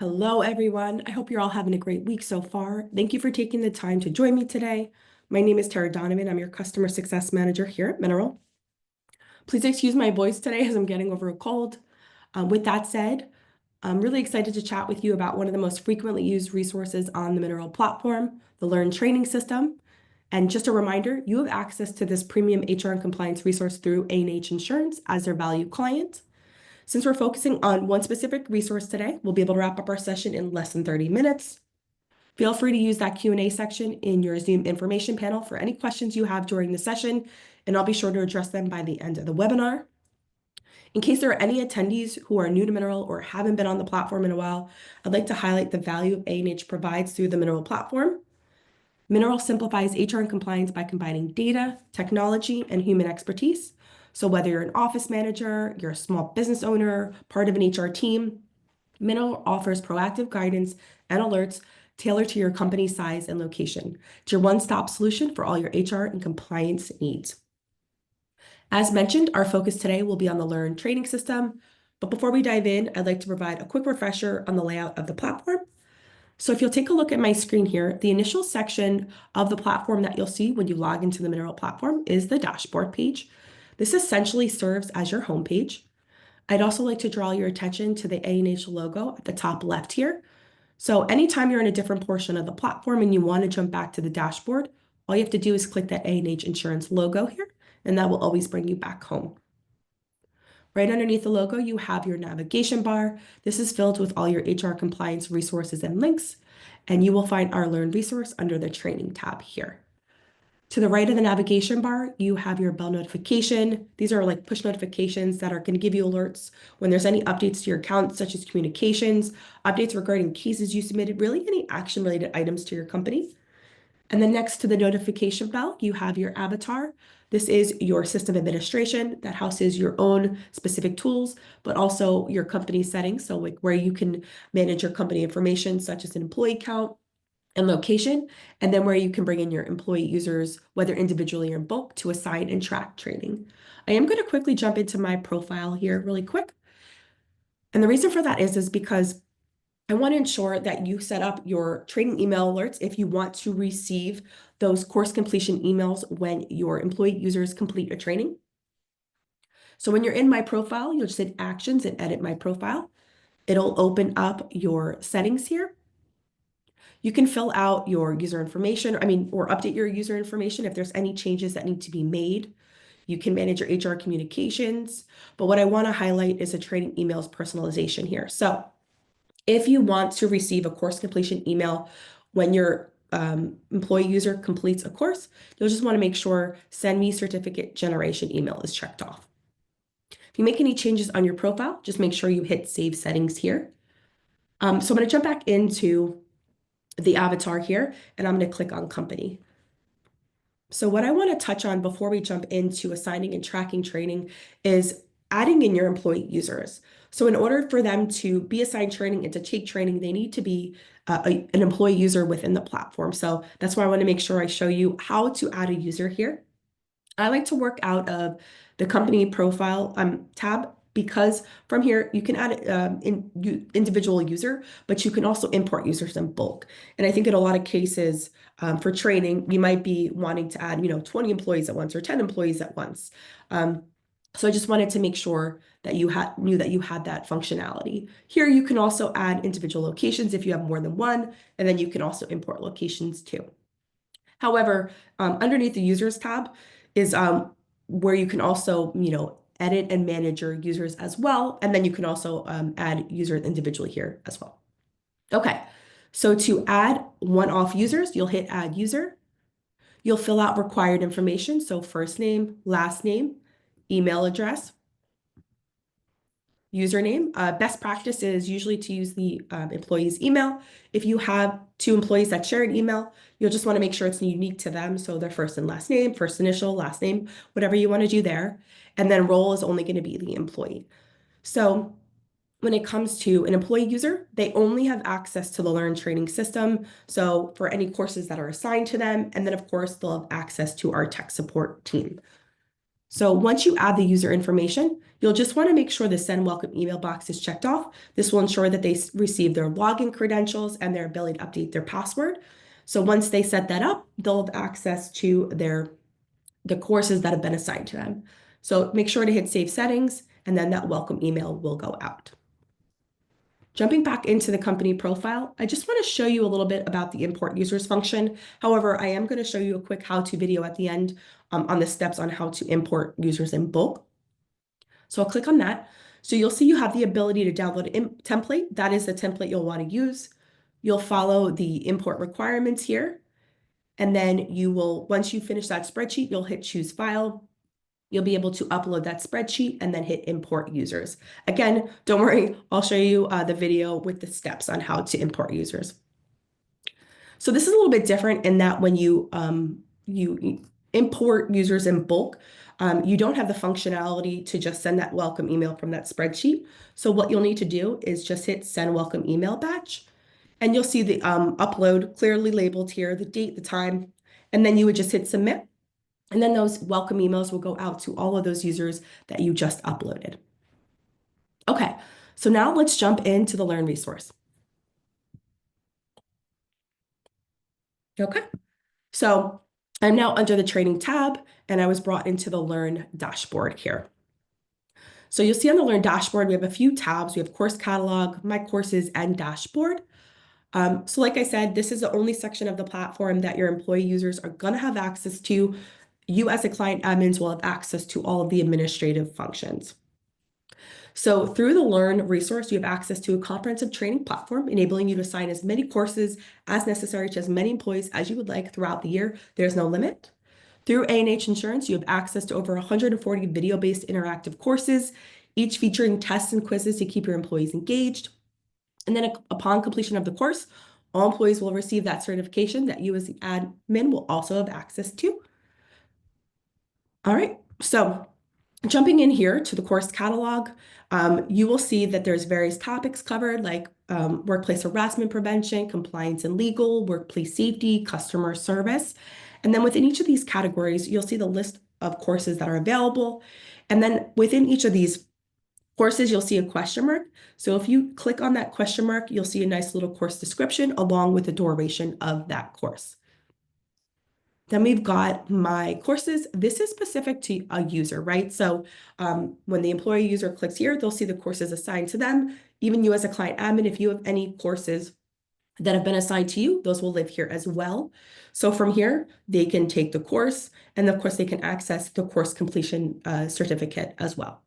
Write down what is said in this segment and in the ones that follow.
Hello, everyone. I hope you're all having a great week so far. Thank you for taking the time to join me today. My name is Tara Donovan. I'm your Customer Success Manager here at Mineral. Please excuse my voice today as I'm getting over a cold. With that said, I'm really excited to chat with you about one of the most frequently used resources on the Mineral platform, the Learn Training System. And just a reminder, you have access to this premium HR and compliance resource through A&H Insurance as their valued client. Since we're focusing on one specific resource today, we'll be able to wrap up our session in less than 30 minutes. Feel free to use that Q&A section in your Zoom information panel for any questions you have during the session, and I'll be sure to address them by the end of the webinar. In case there are any attendees who are new to Mineral or haven't been on the platform in a while, I'd like to highlight the value A&H provides through the Mineral platform. Mineral simplifies HR and compliance by combining data, technology, and human expertise. So whether you're an office manager, you're a small business owner, part of an HR team, Mineral offers proactive guidance and alerts tailored to your company's size and location. It's your one-stop solution for all your HR and compliance needs. As mentioned, our focus today will be on the Learn Training System. But before we dive in, I'd like to provide a quick refresher on the layout of the platform. So if you'll take a look at my screen here, the initial section of the platform that you'll see when you log into the Mineral platform is the dashboard page. This essentially serves as your home page. I'd also like to draw your attention to the A&H logo at the top left here. So anytime you're in a different portion of the platform and you want to jump back to the dashboard, all you have to do is click that A&H Insurance logo here, and that will always bring you back home. Right underneath the logo, you have your navigation bar. This is filled with all your HR compliance resources and links, and you will find our Learn resource under the Training tab here. To the right of the navigation bar, you have your bell notification. These are like push notifications that are going to give you alerts when there's any updates to your account, such as communications, updates regarding cases you submitted, really any action-related items to your company. And then next to the notification bell, you have your avatar. This is your system administration that houses your own specific tools, but also your company settings. So like where you can manage your company information, such as an employee count and location, and then where you can bring in your employee users, whether individually or in bulk, to assign and track training. I am going to quickly jump into my profile here really quick. And the reason for that is because I want to ensure that you set up your training email alerts if you want to receive those course completion emails when your employee users complete a training. So when you're in my profile, you'll just hit actions and edit my profile. It'll open up your settings here. You can fill out your user information, or update your user information if there's any changes that need to be made. You can manage your HR communications. But what I want to highlight is the training emails personalization here. So if you want to receive a course completion email when your employee user completes a course, you'll just want to make sure send me certificate generation email is checked off. If you make any changes on your profile, just make sure you hit save settings here. So I'm going to jump back into the avatar here, and I'm going to click on company. So what I want to touch on before we jump into assigning and tracking training is adding in your employee users. So in order for them to be assigned training and to take training, they need to be an employee user within the platform. So that's why I want to make sure I show you how to add a user here. I like to work out of the company profile tab, because from here you can add individual user, but you can also import users in bulk. And I think in a lot of cases for training, we might be wanting to add 20 employees at once or 10 employees at once. So I just wanted to make sure that you knew that you had that functionality. Here you can also add individual locations if you have more than one, and then you can also import locations too. However, underneath the users tab is where you can also, edit and manage your users as well. And then you can also add users individually here as well. Okay, so to add one-off users, you'll hit add user. You'll fill out required information. So first name, last name, email address, username. Best practice is usually to use the employee's email. If you have two employees that share an email, you'll just want to make sure it's unique to them. So their first and last name, first initial, last name, whatever you want to do there. And then role is only going to be the employee. So when it comes to an employee user, they only have access to the Learn Training System. So for any courses that are assigned to them, and then of course, they'll have access to our tech support team. So once you add the user information, you'll just want to make sure the send welcome email box is checked off. This will ensure that they receive their login credentials and their ability to update their password. So once they set that up, they'll have access to the courses that have been assigned to them. So make sure to hit save settings, and then that welcome email will go out. Jumping back into the company profile, I just want to show you a little bit about the import users function. However, I am going to show you a quick how-to video at the end on the steps on how to import users in bulk. So I'll click on that. So you'll see you have the ability to download a template. That is the template you'll want to use. You'll follow the import requirements here. And then you will, once you finish that spreadsheet, you'll hit choose file. You'll be able to upload that spreadsheet and then hit import users. Again, don't worry, I'll show you the video with the steps on how to import users. So this is a little bit different in that when you import users in bulk, you don't have the functionality to just send that welcome email from that spreadsheet. So what you'll need to do is just hit send welcome email batch, and you'll see the upload clearly labeled here, the date, the time, and then you would just hit submit. And then those welcome emails will go out to all of those users that you just uploaded. Okay, so now let's jump into the Learn resource. Okay, so I'm now under the training tab, and I was brought into the Learn dashboard here. So you'll see on the Learn dashboard, we have a few tabs. We have course catalog, my courses, and dashboard. So like I said, this is the only section of the platform that your employee users are going to have access to. You as a client admins will have access to all of the administrative functions. So through the Learn resource, you have access to a comprehensive training platform, enabling you to assign as many courses as necessary to as many employees as you would like throughout the year. There's no limit. Through A&H Insurance, you have access to over 140 video-based interactive courses, each featuring tests and quizzes to keep your employees engaged. And then upon completion of the course, all employees will receive that certification that you as the admin will also have access to. All right, so jumping in here to the course catalog, you will see that there's various topics covered like workplace harassment prevention, compliance and legal, workplace safety, customer service. And then within each of these categories, you'll see the list of courses that are available. And then within each of these courses, you'll see a question mark. So if you click on that question mark, you'll see a nice little course description along with the duration of that course. Then we've got my courses. This is specific to a user, right? So when the employee user clicks here, they'll see the courses assigned to them. Even you as a client admin, if you have any courses that have been assigned to you, those will live here as well. So from here, they can take the course, and of course they can access the course completion certificate as well.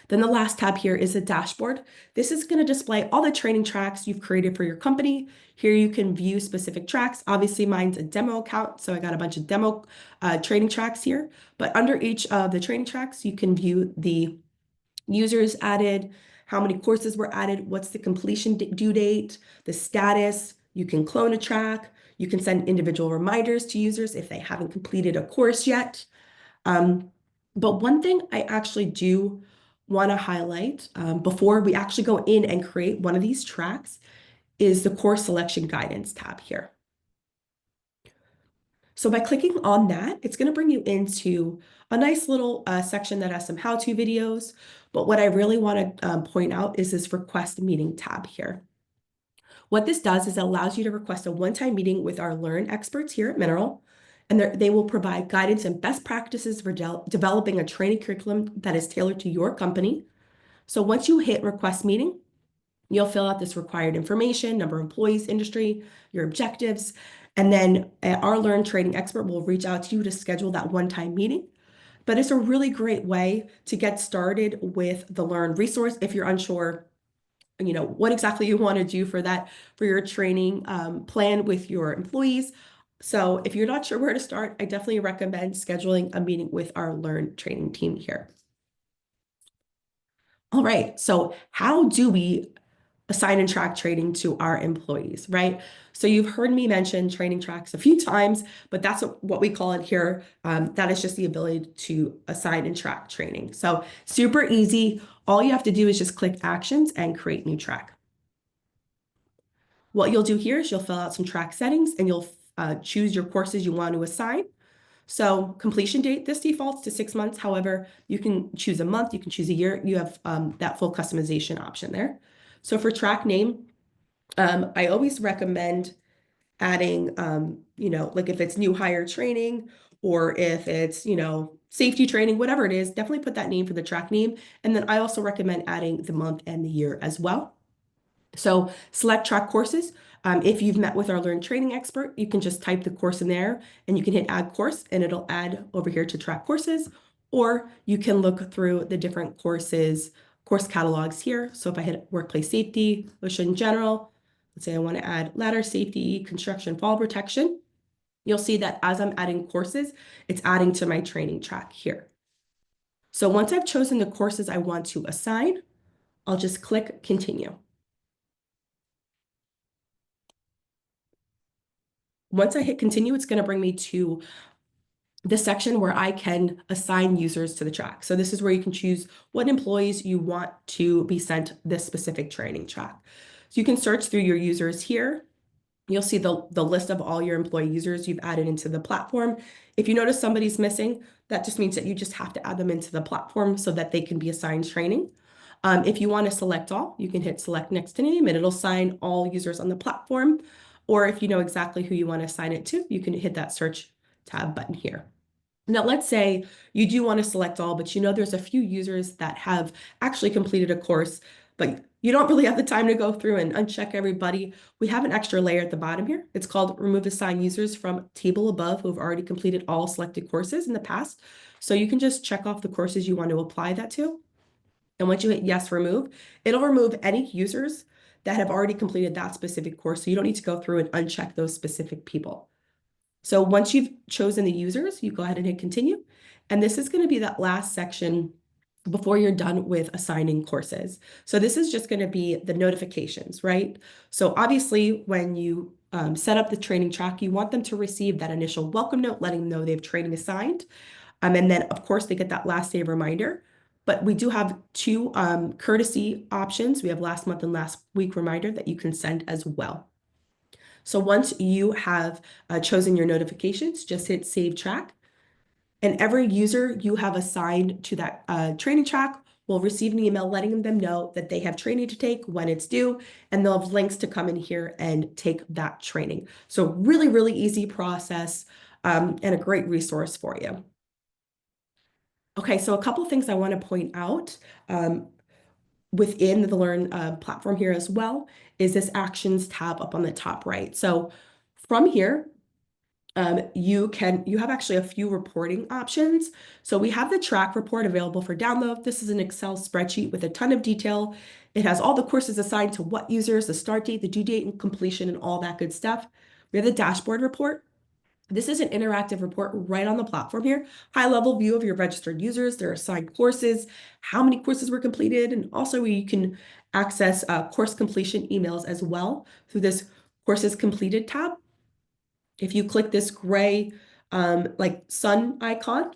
Then the last tab here is a dashboard. This is going to display all the training tracks you've created for your company. Here you can view specific tracks. Obviously, mine's a demo account, so I got a bunch of demo training tracks here. But under each of the training tracks, you can view the users added, how many courses were added, what's the completion due date, the status. You can clone a track. You can send individual reminders to users if they haven't completed a course yet. But one thing I actually do want to highlight before we actually go in and create one of these tracks is the course selection guidance tab here. So by clicking on that, it's going to bring you into a nice little section that has some how-to videos. But what I really want to point out is this request meeting tab here. What this does is it allows you to request a one-time meeting with our Learn experts here at Mineral, and they will provide guidance and best practices for developing a training curriculum that is tailored to your company. So once you hit request meeting, you'll fill out this required information, number of employees, industry, your objectives, and then our Learn training expert will reach out to you to schedule that one-time meeting. But it's a really great way to get started with the Learn resource if you're unsure, what exactly you want to do for your training plan with your employees. So if you're not sure where to start, I definitely recommend scheduling a meeting with our Learn training team here. All right, so how do we assign and track training to our employees, right? So you've heard me mention training tracks a few times, but that's what we call it here. That is just the ability to assign and track training. So super easy. All you have to do is just click actions and create new track. What you'll do here is you'll fill out some track settings and you'll choose your courses you want to assign. So completion date, this defaults to 6 months. However, you can choose a month, you can choose a year. You have that full customization option there. So for track name, I always recommend adding, like if it's new hire training or if it's, safety training, whatever it is, definitely put that name for the track name. And then I also recommend adding the month and the year as well. So select track courses. If you've met with our Learn Training expert, you can just type the course in there and you can hit add course and it'll add over here to track courses. Or you can look through the different course catalogs here. So if I hit workplace safety, OSHA general, let's say I want to add ladder safety, construction fall protection, you'll see that as I'm adding courses, it's adding to my training track here. So once I've chosen the courses I want to assign, I'll just click continue. Once I hit continue, it's going to bring me to the section where I can assign users to the track. So this is where you can choose what employees you want to be sent this specific training track. So you can search through your users here. You'll see the list of all your employee users you've added into the platform. If you notice somebody's missing, that just means that you just have to add them into the platform so that they can be assigned training. If you want to select all, you can hit select next to name and it'll assign all users on the platform. Or if you know exactly who you want to assign it to, you can hit that search tab button here. Now, let's say you do want to select all, but you know there's a few users that have actually completed a course, but you don't really have the time to go through and uncheck everybody. We have an extra layer at the bottom here. It's called Remove Assigned Users from Table Above who have already completed all selected courses in the past. So you can just check off the courses you want to apply that to. And once you hit yes, remove, it'll remove any users that have already completed that specific course. So you don't need to go through and uncheck those specific people. So once you've chosen the users, you go ahead and hit continue. And this is going to be that last section before you're done with assigning courses. So this is just going to be the notifications, right? So obviously when you set up the training track, you want them to receive that initial welcome note, letting them know they have training assigned. And then of course they get that last day reminder. But we do have two courtesy options. We have last month and last week reminder that you can send as well. So once you have chosen your notifications, just hit save track. And every user you have assigned to that training track will receive an email letting them know that they have training to take, when it's due, and they'll have links to come in here and take that training. So really, really easy process and a great resource for you. Okay, so a couple things I want to point out within the Learn platform here as well is this Actions tab up on the top right. So from here, you have actually a few reporting options. So we have the track report available for download. This is an Excel spreadsheet with a ton of detail. It has all the courses assigned to what users, the start date, the due date, and completion, and all that good stuff. We have the dashboard report. This is an interactive report right on the platform here. High-level view of your registered users, their assigned courses, how many courses were completed, and also you can access course completion emails as well through this Courses Completed tab. If you click this gray like sun icon,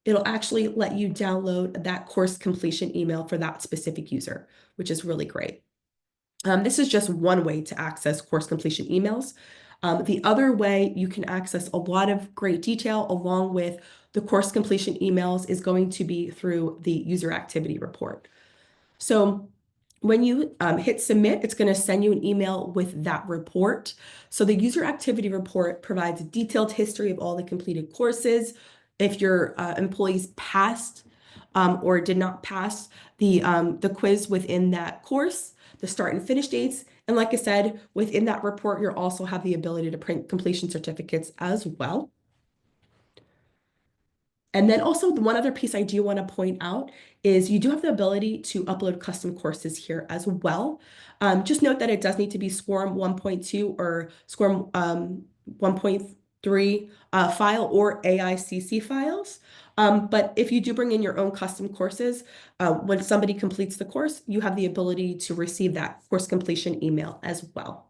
it'll actually let you download that course completion email for that specific user, which is really great. This is just one way to access course completion emails. The other way you can access a lot of great detail along with the course completion emails is going to be through the user activity report. So when you hit submit, it's going to send you an email with that report. So the user activity report provides a detailed history of all the completed courses. If your employees passed or did not pass the quiz within that course, the start and finish dates. And like I said, within that report, you'll also have the ability to print completion certificates as well. And then also the one other piece I do want to point out is you do have the ability to upload custom courses here as well. Just note that it does need to be SCORM 1.2 or SCORM 1.3 file or AICC files. But if you do bring in your own custom courses, when somebody completes the course, you have the ability to receive that course completion email as well.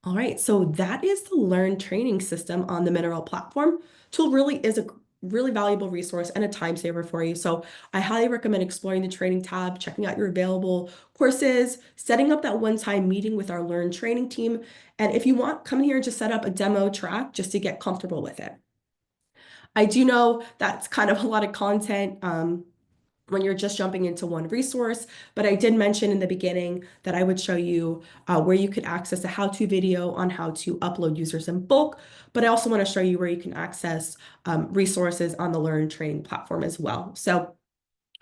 All right, so that is the Learn training system on the Mineral platform. Tool really is a really valuable resource and a time saver for you. So I highly recommend exploring the training tab, checking out your available courses, setting up that one-time meeting with our Learn training team. And if you want, come in here and just set up a demo track just to get comfortable with it. I do know that's kind of a lot of content. When you're just jumping into one resource. But I did mention in the beginning that I would show you where you could access a how-to video on how to upload users in bulk. But I also want to show you where you can access resources on the Learn Training platform as well. So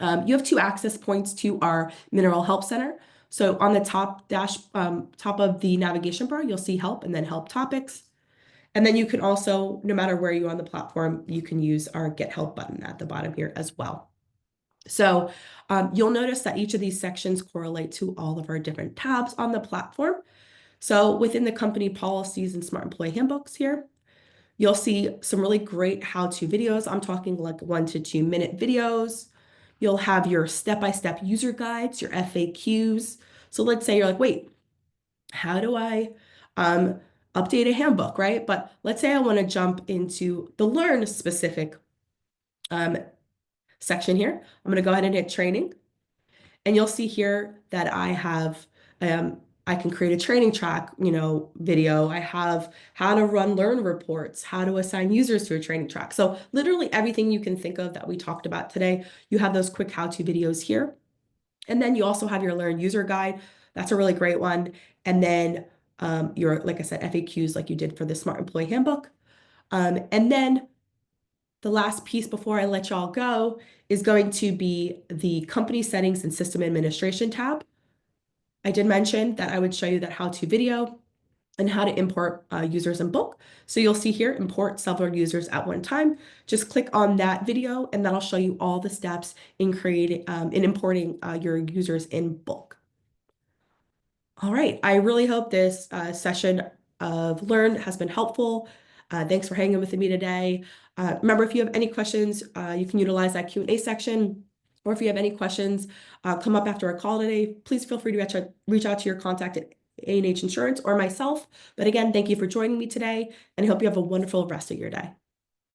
you have two access points to our Mineral Help Center. So on the top of the navigation bar, you'll see help and then help topics. And then you can also, no matter where you are on the platform, you can use our Get Help button at the bottom here as well. So you'll notice that each of these sections correlate to all of our different tabs on the platform. So within the company policies and Smart Employee Handbooks here, you'll see some really great how-to videos. I'm talking like 1 to 2 minute videos. You'll have your step-by-step user guides, your FAQs. So let's say you're like, wait, how do I update a handbook, right? But let's say I want to jump into the Learn specific section here. I'm going to go ahead and hit training. And you'll see here that I have, I can create a training track, video. I have how to run Learn reports, how to assign users to a training track. So literally everything you can think of that we talked about today, you have those quick how-to videos here. And then you also have your Learn user guide. That's a really great one. And then your, like I said, FAQs like you did for the Smart Employee Handbook. And then the last piece before I let y'all go is going to be the company settings and system administration tab. I did mention that I would show you that how-to video and how to import users in bulk. So you'll see here, import several users at one time. Just click on that video and that'll show you all the steps in importing your users in bulk. All right, I really hope this session of Learn has been helpful. Thanks for hanging with me today. Remember, if you have any questions, you can utilize that Q&A section. Or if you have any questions come up after our call today, please feel free to reach out to your contact at A&H Insurance or myself. But again, thank you for joining me today, and I hope you have a wonderful rest of your day.